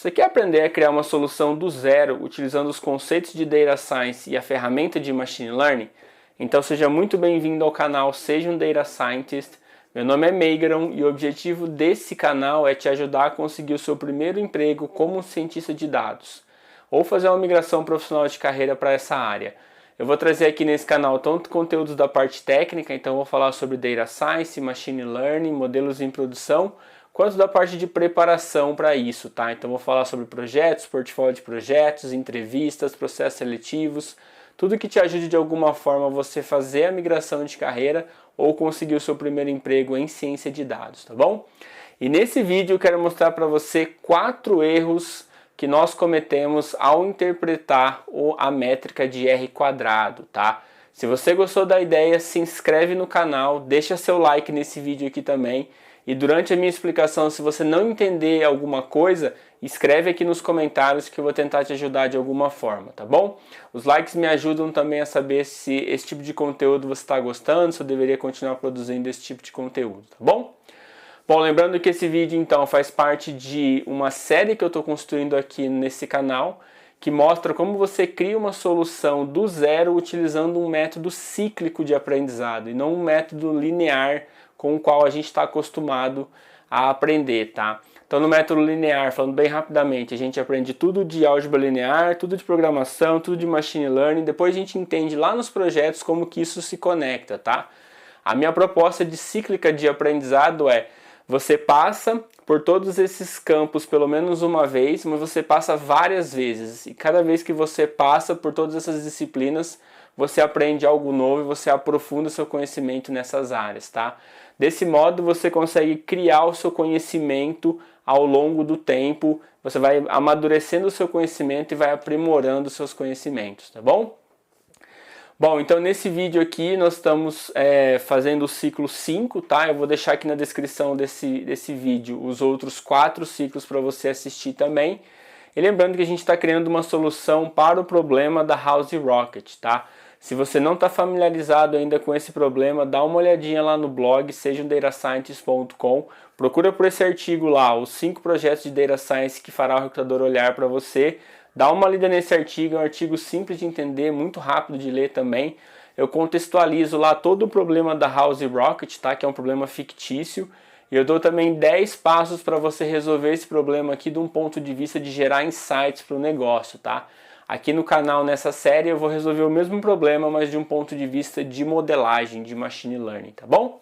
Você quer aprender a criar uma solução do zero utilizando os conceitos de Data Science e a ferramenta de Machine Learning? Então seja muito bem-vindo ao canal Seja um Data Scientist. Meu nome é Meigron e o objetivo desse canal é te ajudar a conseguir o seu primeiro emprego como cientista de dados ou fazer uma migração profissional de carreira para essa área. Eu vou trazer aqui nesse canal tanto conteúdos da parte técnica, então eu vou falar sobre Data Science, Machine Learning, modelos em produção, quanto da parte de preparação para isso, tá? Então vou falar sobre projetos, portfólio de projetos, entrevistas, processos seletivos, tudo que te ajude de alguma forma a você fazer a migração de carreira ou conseguir o seu primeiro emprego em ciência de dados, tá bom? E nesse vídeo eu quero mostrar para você 4 erros que nós cometemos ao interpretar a métrica de R², tá? Se você gostou da ideia, se inscreve no canal, deixa seu like nesse vídeo aqui também. E durante a minha explicação, se você não entender alguma coisa, escreve aqui nos comentários que eu vou tentar te ajudar de alguma forma, tá bom? Os likes me ajudam também a saber se esse tipo de conteúdo você está gostando, se eu deveria continuar produzindo esse tipo de conteúdo, tá bom? Bom, lembrando que esse vídeo então faz parte de uma série que eu estou construindo aqui nesse canal, que mostra como você cria uma solução do zero utilizando um método cíclico de aprendizado e não um método linear com o qual a gente está acostumado a aprender, tá? Então no método linear, falando bem rapidamente, a gente aprende tudo de álgebra linear, tudo de programação, tudo de machine learning, depois a gente entende lá nos projetos como que isso se conecta, tá? A minha proposta de cíclica de aprendizado é: você passa por todos esses campos pelo menos uma vez, mas você passa várias vezes. E cada vez que você passa por todas essas disciplinas, você aprende algo novo e você aprofunda o seu conhecimento nessas áreas, tá? Desse modo, você consegue criar o seu conhecimento ao longo do tempo. Você vai amadurecendo o seu conhecimento e vai aprimorando os seus conhecimentos, tá bom? Bom, então nesse vídeo aqui nós estamos fazendo o ciclo 5, tá? Eu vou deixar aqui na descrição desse vídeo os outros 4 ciclos para você assistir também. E lembrando que a gente está criando uma solução para o problema da House Rocket, tá? Se você não está familiarizado ainda com esse problema, dá uma olhadinha lá no blog sejaumdatascientist.com. Procura por esse artigo lá, os 5 projetos de Data Science que fará o recrutador olhar para você. Dá uma lida nesse artigo, é um artigo simples de entender, muito rápido de ler também. Eu contextualizo lá todo o problema da House Rocket, tá? Que é um problema fictício. E eu dou também 10 passos para você resolver esse problema aqui de um ponto de vista de gerar insights para o negócio, tá? Aqui no canal, nessa série, eu vou resolver o mesmo problema, mas de um ponto de vista de modelagem, de machine learning, tá bom?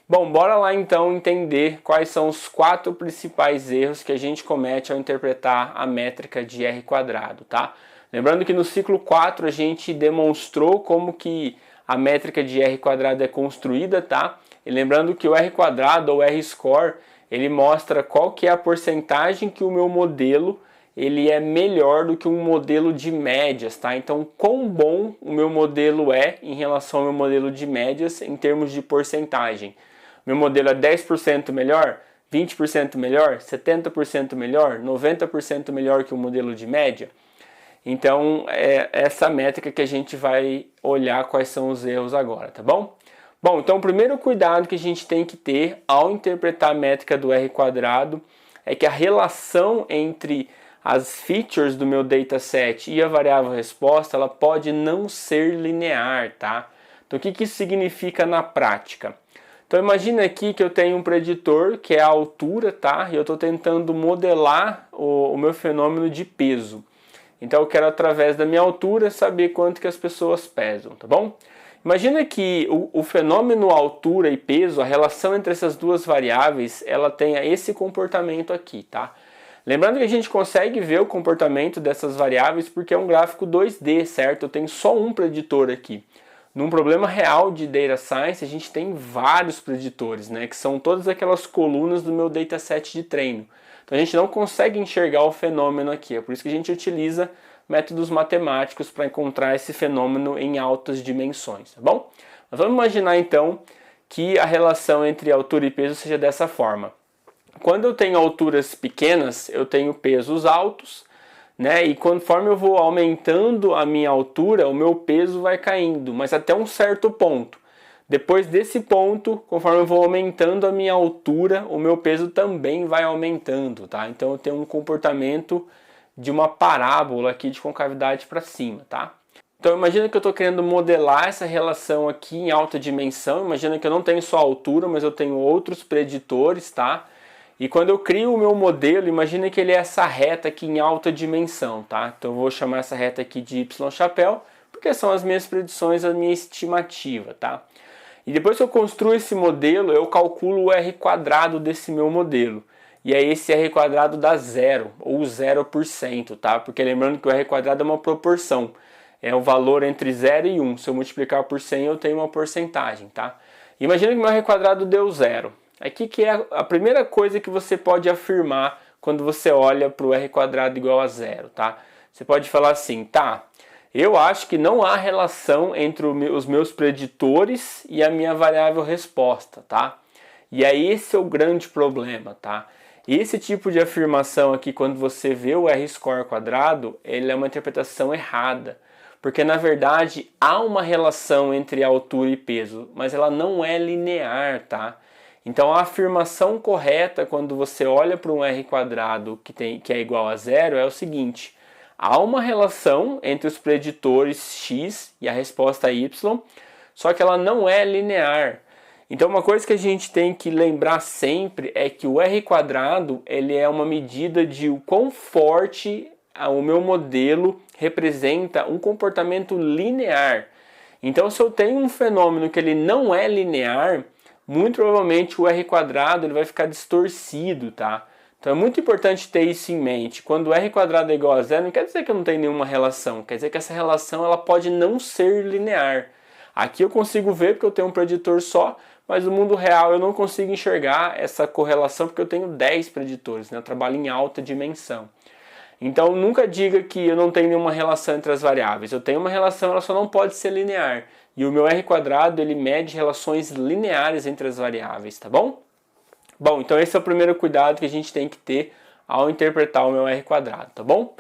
Bom, bora lá então entender quais são os 4 principais erros que a gente comete ao interpretar a métrica de R², tá? Lembrando que no ciclo 4 a gente demonstrou como que a métrica de R² é construída, tá? E lembrando que o R² ou R-score, ele mostra qual que é a porcentagem que o meu modelo ele é melhor do que um modelo de médias, tá? Então, quão bom o meu modelo é em relação ao meu modelo de médias em termos de porcentagem. Meu modelo é 10% melhor, 20% melhor, 70% melhor, 90% melhor que o modelo de média? Então, é essa métrica que a gente vai olhar quais são os erros agora, tá bom? Bom, então o primeiro cuidado que a gente tem que ter ao interpretar a métrica do R² é que a relação entre as features do meu dataset e a variável resposta, ela pode não ser linear, tá? Então o que isso significa na prática? Então imagina aqui que eu tenho um preditor que é a altura, tá? E eu estou tentando modelar o meu fenômeno de peso. Então eu quero, através da minha altura, saber quanto que as pessoas pesam, tá bom? Imagina que o fenômeno altura e peso, a relação entre essas duas variáveis, ela tenha esse comportamento aqui, tá? Lembrando que a gente consegue ver o comportamento dessas variáveis porque é um gráfico 2D, certo? Eu tenho só um preditor aqui. Num problema real de Data Science, a gente tem vários preditores, né? Que são todas aquelas colunas do meu dataset de treino. Então a gente não consegue enxergar o fenômeno aqui, é por isso que a gente utiliza métodos matemáticos para encontrar esse fenômeno em altas dimensões, tá bom? Mas vamos imaginar então que a relação entre altura e peso seja dessa forma. Quando eu tenho alturas pequenas, eu tenho pesos altos, né? E conforme eu vou aumentando a minha altura, o meu peso vai caindo, mas até um certo ponto. Depois desse ponto, conforme eu vou aumentando a minha altura, o meu peso também vai aumentando, tá? Então eu tenho um comportamento de uma parábola aqui de concavidade para cima, tá? Então imagina que eu estou querendo modelar essa relação aqui em alta dimensão. Imagina que eu não tenho só a altura, mas eu tenho outros preditores, tá? E quando eu crio o meu modelo, imagina que ele é essa reta aqui em alta dimensão, tá? Então eu vou chamar essa reta aqui de y chapéu, porque são as minhas predições, a minha estimativa, tá? E depois que eu construo esse modelo, eu calculo o R quadrado desse meu modelo. E aí esse R quadrado dá zero, ou 0%, tá? Porque lembrando que o R quadrado é uma proporção. É o valor entre 0 e 1. Se eu multiplicar por 100, eu tenho uma porcentagem, tá? Imagina que meu R quadrado deu zero. Aqui que é a primeira coisa que você pode afirmar quando você olha para o R quadrado igual a zero, tá? Você pode falar assim, tá? Eu acho que não há relação entre os meus preditores e a minha variável resposta, tá? E aí esse é o grande problema, tá? Esse tipo de afirmação aqui, quando você vê o R-score quadrado, ele é uma interpretação errada. Porque na verdade há uma relação entre altura e peso, mas ela não é linear, tá? Então a afirmação correta quando você olha para um R quadrado que é igual a zero é o seguinte: há uma relação entre os preditores x e a resposta y, só que ela não é linear. Então uma coisa que a gente tem que lembrar sempre é que o R quadrado ele é uma medida de o quão forte o meu modelo representa um comportamento linear. Então se eu tenho um fenômeno que ele não é linear, muito provavelmente o R quadrado ele vai ficar distorcido, tá? Então é muito importante ter isso em mente. Quando o R quadrado é igual a zero, não quer dizer que eu não tenho nenhuma relação. Quer dizer que essa relação ela pode não ser linear. Aqui eu consigo ver porque eu tenho um preditor só, mas no mundo real eu não consigo enxergar essa correlação porque eu tenho 10 preditores, né? Eu trabalho em alta dimensão. Então nunca diga que eu não tenho nenhuma relação entre as variáveis. Eu tenho uma relação, ela só não pode ser linear. E o meu R quadrado ele mede relações lineares entre as variáveis, tá bom? Bom, então esse é o primeiro cuidado que a gente tem que ter ao interpretar o meu R quadrado, tá bom?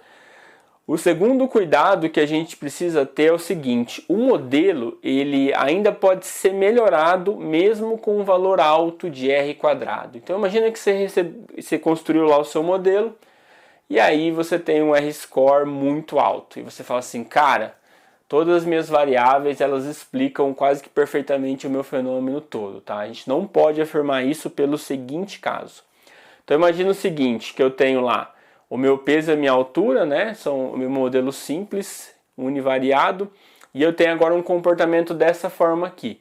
O segundo cuidado que a gente precisa ter é o seguinte: o modelo ele ainda pode ser melhorado mesmo com um valor alto de R quadrado. Então imagina que você construiu lá o seu modelo e aí você tem um R-score muito alto e você fala assim, cara, todas as minhas variáveis elas explicam quase que perfeitamente o meu fenômeno todo, tá? A gente não pode afirmar isso pelo seguinte caso. Então imagina o seguinte, que eu tenho lá o meu peso e a minha altura, né? São o meu modelo simples, univariado, e eu tenho agora um comportamento dessa forma aqui.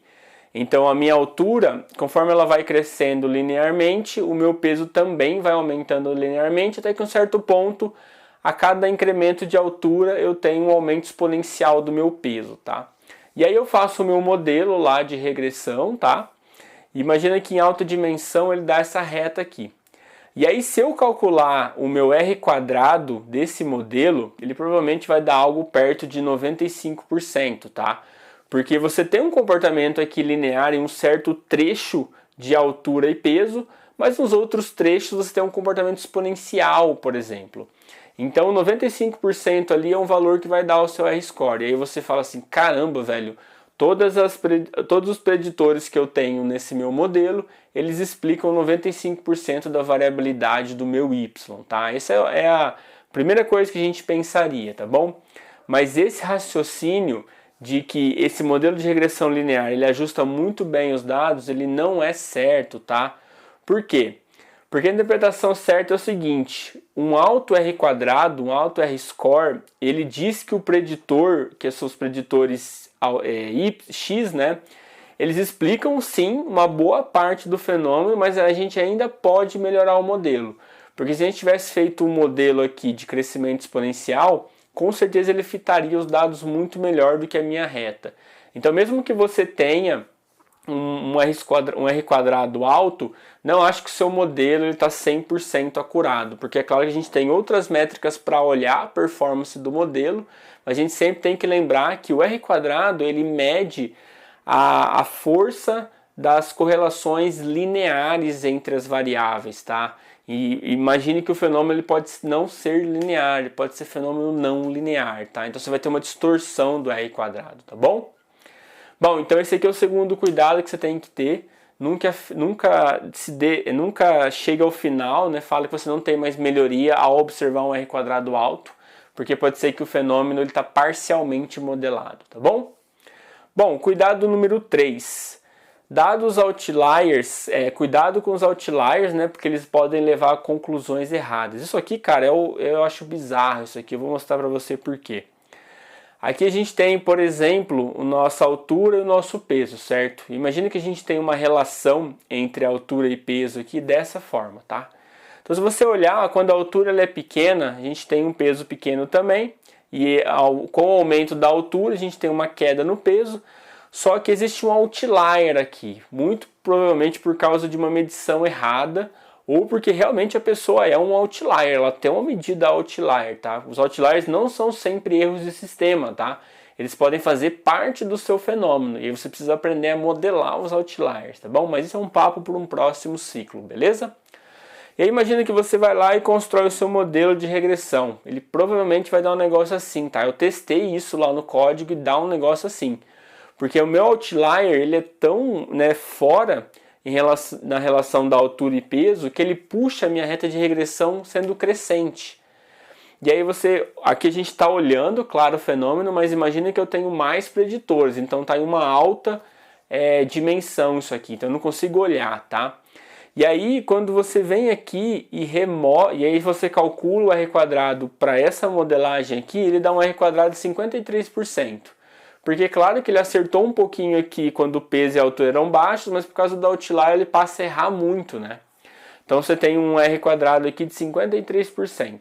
Então a minha altura, conforme ela vai crescendo linearmente, o meu peso também vai aumentando linearmente, até que um certo ponto, a cada incremento de altura, eu tenho um aumento exponencial do meu peso, tá? E aí eu faço o meu modelo lá de regressão, tá? Imagina que em alta dimensão ele dá essa reta aqui. E aí se eu calcular o meu R quadrado desse modelo, ele provavelmente vai dar algo perto de 95%, tá? Porque você tem um comportamento aqui linear em um certo trecho de altura e peso, mas nos outros trechos você tem um comportamento exponencial, por exemplo. Então 95% ali é um valor que vai dar o seu R-score. E aí você fala assim, caramba, velho, todos os preditores que eu tenho nesse meu modelo, eles explicam 95% da variabilidade do meu Y, tá? Essa é a primeira coisa que a gente pensaria, tá bom? Mas esse raciocínio de que esse modelo de regressão linear ele ajusta muito bem os dados, ele não é certo, tá? Por quê? Porque a interpretação certa é o seguinte: um alto R quadrado, um alto R-score, ele diz que o preditor, que são os preditores X, né? Eles explicam sim uma boa parte do fenômeno, mas a gente ainda pode melhorar o modelo. Porque se a gente tivesse feito um modelo aqui de crescimento exponencial, com certeza ele fitaria os dados muito melhor do que a minha reta. Então mesmo que você tenha um R quadrado alto, não acho que o seu modelo está 100% acurado, porque é claro que a gente tem outras métricas para olhar a performance do modelo, mas a gente sempre tem que lembrar que o R quadrado ele mede a força das correlações lineares entre as variáveis, tá? E imagine que o fenômeno ele pode não ser linear, ele pode ser fenômeno não linear, tá? Então você vai ter uma distorção do R quadrado, tá bom? Bom, então esse aqui é o segundo cuidado que você tem que ter. Nunca chega ao final, né? Fala que você não tem mais melhoria ao observar um R² alto, porque pode ser que o fenômeno está parcialmente modelado, tá bom? Bom, cuidado número 3. Dados outliers, cuidado com os outliers, né? Porque eles podem levar a conclusões erradas. Isso aqui, cara, eu acho bizarro isso aqui. Eu vou mostrar para você por quê. Aqui a gente tem, por exemplo, a nossa altura e o nosso peso, certo? Imagina que a gente tem uma relação entre altura e peso aqui dessa forma, tá? Então se você olhar, quando a altura ela é pequena, a gente tem um peso pequeno também. E com o aumento da altura a gente tem uma queda no peso. Só que existe um outlier aqui, muito provavelmente por causa de uma medição errada ou porque realmente a pessoa é um outlier, ela tem uma medida outlier, tá? Os outliers não são sempre erros de sistema, tá? Eles podem fazer parte do seu fenômeno e você precisa aprender a modelar os outliers, tá bom? Mas isso é um papo para um próximo ciclo, beleza? E aí imagina que você vai lá e constrói o seu modelo de regressão. Ele provavelmente vai dar um negócio assim, tá? Eu testei isso lá no código e dá um negócio assim. Porque o meu outlier, ele é tão, né, fora na relação da altura e peso, que ele puxa a minha reta de regressão sendo crescente. E aí aqui a gente está olhando, claro, o fenômeno, mas imagina que eu tenho mais preditores, então está em uma alta dimensão isso aqui, então eu não consigo olhar, tá? E aí quando você vem aqui e aí você calcula o R² para essa modelagem aqui, ele dá um R² de 53%. Porque claro que ele acertou um pouquinho aqui quando o peso e a altura eram baixos, mas por causa do outlier ele passa a errar muito, né? Então você tem um R² aqui de 53%.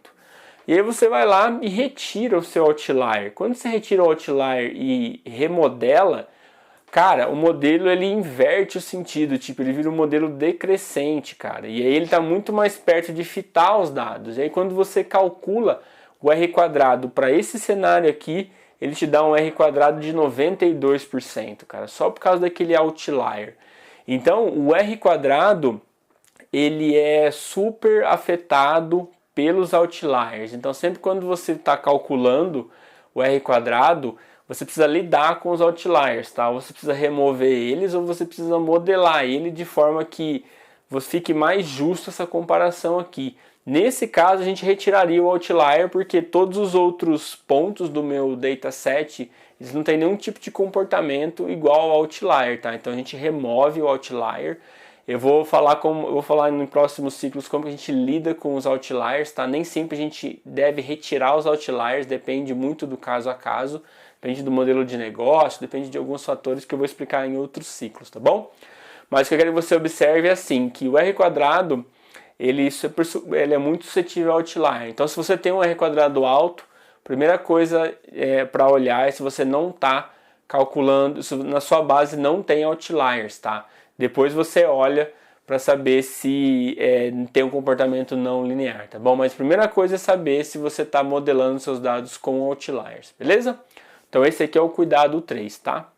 E aí você vai lá e retira o seu outlier. Quando você retira o outlier e remodela, cara, o modelo ele inverte o sentido, tipo, ele vira um modelo decrescente, cara. E aí ele está muito mais perto de fitar os dados. E aí quando você calcula o R² para esse cenário aqui, ele te dá um R² de 92%, cara, só por causa daquele outlier. Então, o R², ele é super afetado pelos outliers. Então, sempre quando você está calculando o R², você precisa lidar com os outliers, tá? Você precisa remover eles ou você precisa modelar ele de forma que fique mais justo essa comparação aqui. Nesse caso, a gente retiraria o outlier porque todos os outros pontos do meu dataset eles não têm nenhum tipo de comportamento igual ao outlier, tá? Então a gente remove o outlier. Eu vou falar nos próximos ciclos como a gente lida com os outliers, tá? Nem sempre a gente deve retirar os outliers, depende muito do caso a caso, depende do modelo de negócio, depende de alguns fatores que eu vou explicar em outros ciclos, tá bom? Mas o que eu quero que você observe é assim, que o R² ele é muito suscetível ao outlier. Então, se você tem um R² alto, a primeira coisa para olhar é se você não está calculando, se na sua base não tem outliers, tá? Depois você olha para saber se tem um comportamento não linear, tá bom? Mas a primeira coisa é saber se você está modelando seus dados com outliers, beleza? Então, esse aqui é o cuidado 3, tá?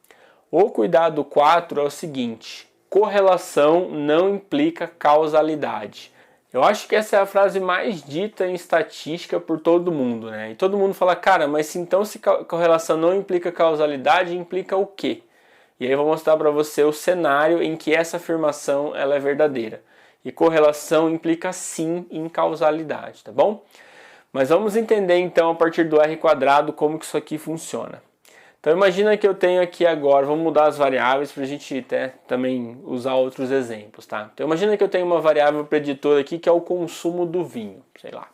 O cuidado 4 é o seguinte: correlação não implica causalidade. Eu acho que essa é a frase mais dita em estatística por todo mundo, né? E todo mundo fala, cara, mas então se correlação não implica causalidade, implica o quê? E aí eu vou mostrar para você o cenário em que essa afirmação ela é verdadeira. E correlação implica sim em causalidade, tá bom? Mas vamos entender então a partir do R² como que isso aqui funciona. Então imagina que eu tenho aqui agora, vamos mudar as variáveis para a gente também usar outros exemplos, tá? Então imagina que eu tenho uma variável preditora aqui que é o consumo do vinho, sei lá,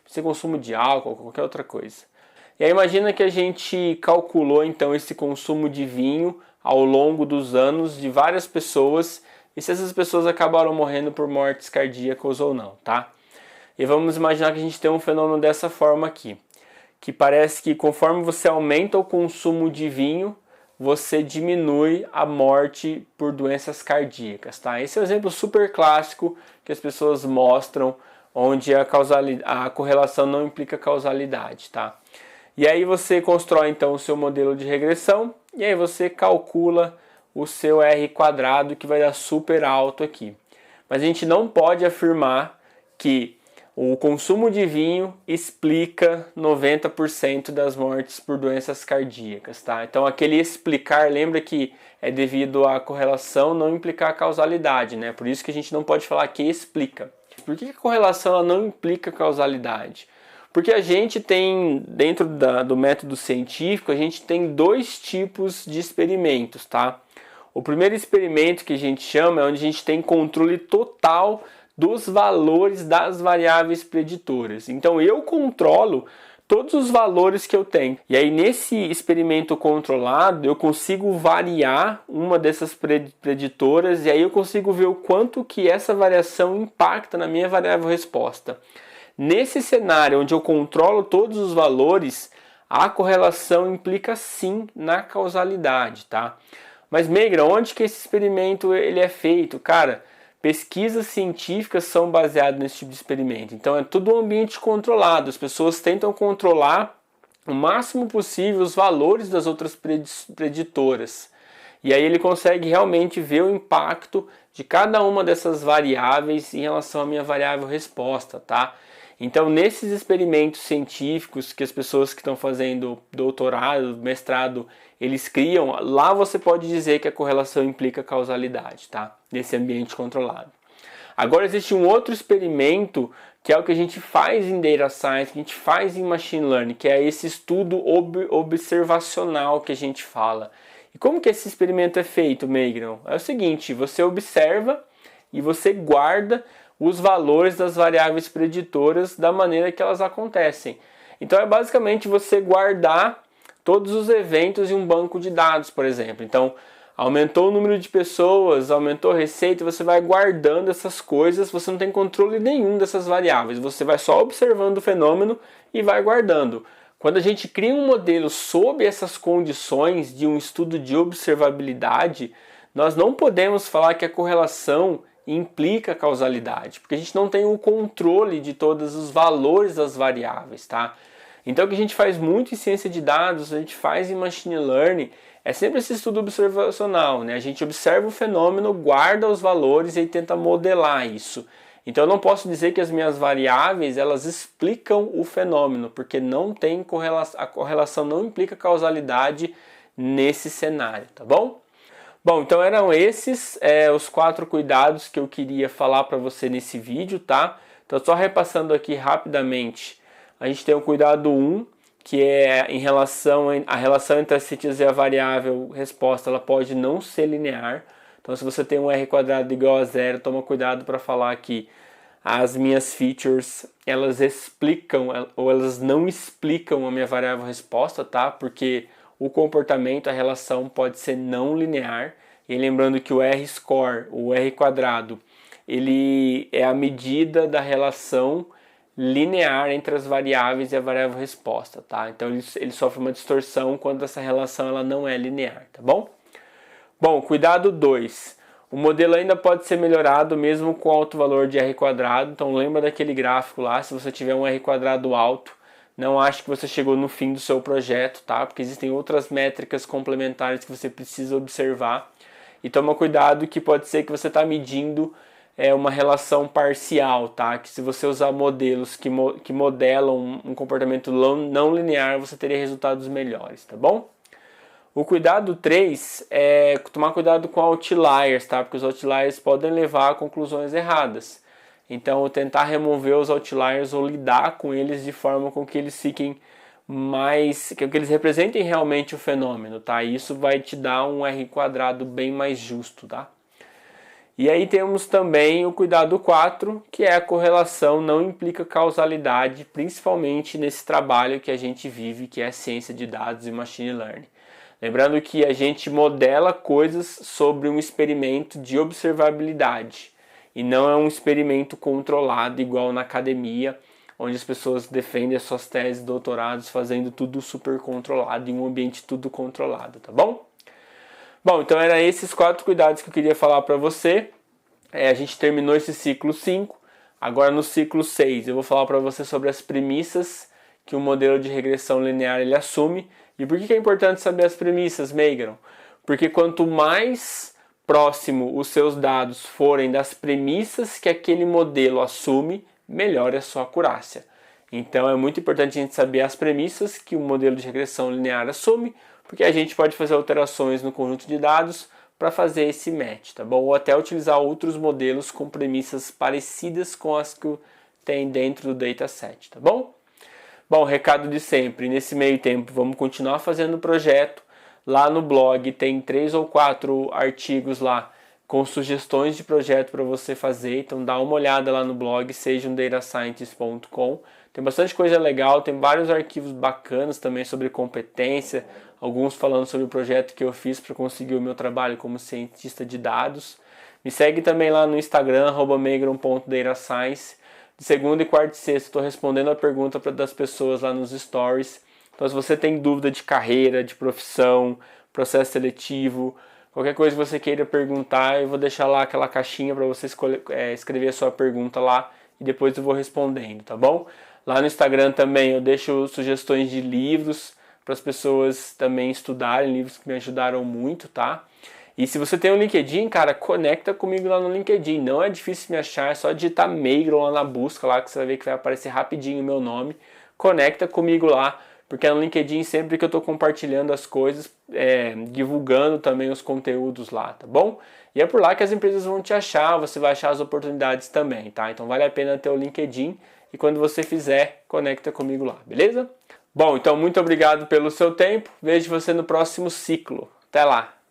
pode ser consumo de álcool, qualquer outra coisa. E aí imagina que a gente calculou então esse consumo de vinho ao longo dos anos de várias pessoas e se essas pessoas acabaram morrendo por mortes cardíacas ou não, tá? E vamos imaginar que a gente tem um fenômeno dessa forma aqui, que parece que conforme você aumenta o consumo de vinho, você diminui a morte por doenças cardíacas, tá? Esse é um exemplo super clássico que as pessoas mostram, onde a correlação não implica causalidade, tá? E aí você constrói então o seu modelo de regressão e aí você calcula o seu R² que vai dar super alto aqui. Mas a gente não pode afirmar que O consumo de vinho explica 90% das mortes por doenças cardíacas, tá? Então aquele explicar, lembra que é devido à correlação não implicar a causalidade, né? Por isso que a gente não pode falar que explica. Por que a correlação ela não implica causalidade? Porque a gente tem, dentro do método científico, a gente tem dois tipos de experimentos, tá? O primeiro experimento que a gente chama é onde a gente tem controle total dos valores das variáveis preditoras. Então eu controlo todos os valores que eu tenho. E aí nesse experimento controlado eu consigo variar uma dessas preditoras e aí eu consigo ver o quanto que essa variação impacta na minha variável resposta. Nesse cenário onde eu controlo todos os valores, a correlação implica sim na causalidade, tá? Mas Megra, onde que esse experimento ele é feito? Cara, pesquisas científicas são baseadas nesse tipo de experimento. Então é tudo um ambiente controlado. As pessoas tentam controlar o máximo possível os valores das outras preditoras. E aí ele consegue realmente ver o impacto de cada uma dessas variáveis em relação à minha variável resposta, tá? Então, nesses experimentos científicos que as pessoas que estão fazendo doutorado, mestrado, eles criam, lá você pode dizer que a correlação implica causalidade, tá? Nesse ambiente controlado. Agora, existe um outro experimento que é o que a gente faz em Data Science, que a gente faz em Machine Learning, que é esse estudo observacional que a gente fala. E como que esse experimento é feito, Meigron? É o seguinte, você observa e você guarda os valores das variáveis preditoras da maneira que elas acontecem. Então é basicamente você guardar todos os eventos em um banco de dados, por exemplo. Então aumentou o número de pessoas, aumentou a receita, você vai guardando essas coisas, você não tem controle nenhum dessas variáveis, você vai só observando o fenômeno e vai guardando. Quando a gente cria um modelo sob essas condições de um estudo de observabilidade, nós não podemos falar que a correlação implica causalidade, porque a gente não tem o controle de todos os valores das variáveis, tá? Então o que a gente faz muito em ciência de dados, a gente faz em machine learning, é sempre esse estudo observacional, né? A gente observa o fenômeno, guarda os valores e tenta modelar isso. Então eu não posso dizer que as minhas variáveis elas explicam o fenômeno, porque não tem correlação, a correlação não implica causalidade nesse cenário, tá bom? Bom, então eram esses os 4 cuidados que eu queria falar para você nesse vídeo, tá? Então só repassando aqui rapidamente, a gente tem o cuidado 1, que é em relação a relação entre as ciências e a variável resposta, ela pode não ser linear. Então se você tem um r quadrado igual a 0, toma cuidado para falar que as minhas features, elas explicam ou elas não explicam a minha variável resposta, tá? Porque o comportamento, a relação pode ser não linear. E lembrando que o R-score, o R quadrado, ele é a medida da relação linear entre as variáveis e a variável resposta, tá? Então ele sofre uma distorção quando essa relação ela não é linear, tá bom? Bom, cuidado 2. O modelo ainda pode ser melhorado mesmo com alto valor de R quadrado. Então lembra daquele gráfico lá, se você tiver um R quadrado alto, não ache que você chegou no fim do seu projeto, tá? Porque existem outras métricas complementares que você precisa observar. E toma cuidado que pode ser que você está medindo uma relação parcial, tá? Que se você usar modelos que modelam um comportamento não linear, você teria resultados melhores, tá bom? O cuidado 3 é tomar cuidado com outliers, tá? Porque os outliers podem levar a conclusões erradas. Então, tentar remover os outliers ou lidar com eles de forma com que eles fiquem que eles representem realmente o fenômeno, tá? E isso vai te dar um R quadrado bem mais justo, tá? E aí temos também o cuidado 4, que é a correlação não implica causalidade, principalmente nesse trabalho que a gente vive, que é a ciência de dados e machine learning. Lembrando que a gente modela coisas sobre um experimento de observabilidade e não é um experimento controlado igual na academia, onde as pessoas defendem as suas teses, doutorados, fazendo tudo super controlado, em um ambiente tudo controlado, tá bom? Bom, então eram esses 4 cuidados que eu queria falar para você. A gente terminou esse ciclo 5, agora no ciclo 6 eu vou falar para você sobre as premissas que o modelo de regressão linear ele assume. E por que é importante saber as premissas, Meigron? Porque quanto mais próximo os seus dados forem das premissas que aquele modelo assume, melhore a sua acurácia. Então é muito importante a gente saber as premissas que o modelo de regressão linear assume, porque a gente pode fazer alterações no conjunto de dados para fazer esse match, tá bom? Ou até utilizar outros modelos com premissas parecidas com as que tem dentro do dataset, tá bom? Bom, recado de sempre, nesse meio tempo vamos continuar fazendo o projeto. Lá no blog tem 3 ou 4 artigos lá com sugestões de projeto para você fazer, então dá uma olhada lá no blog, sejamdatascientist.com. Tem bastante coisa legal, tem vários arquivos bacanas também sobre competência, alguns falando sobre o projeto que eu fiz para conseguir o meu trabalho como cientista de dados. Me segue também lá no Instagram, @megron.datascience. De segunda e quarta e sexta estou respondendo a pergunta das pessoas lá nos stories. Então se você tem dúvida de carreira, de profissão, processo seletivo, qualquer coisa que você queira perguntar, eu vou deixar lá aquela caixinha para você escrever a sua pergunta lá e depois eu vou respondendo, tá bom? Lá no Instagram também eu deixo sugestões de livros para as pessoas também estudarem, livros que me ajudaram muito, tá? E se você tem um LinkedIn, cara, conecta comigo lá no LinkedIn. Não é difícil me achar, é só digitar Meigron lá na busca, lá que você vai ver que vai aparecer rapidinho o meu nome. Conecta comigo lá, porque é no LinkedIn sempre que eu estou compartilhando as coisas, divulgando também os conteúdos lá, tá bom? E é por lá que as empresas vão te achar, você vai achar as oportunidades também, tá? Então vale a pena ter o LinkedIn e quando você fizer, conecta comigo lá, beleza? Bom, então muito obrigado pelo seu tempo, vejo você no próximo ciclo. Até lá!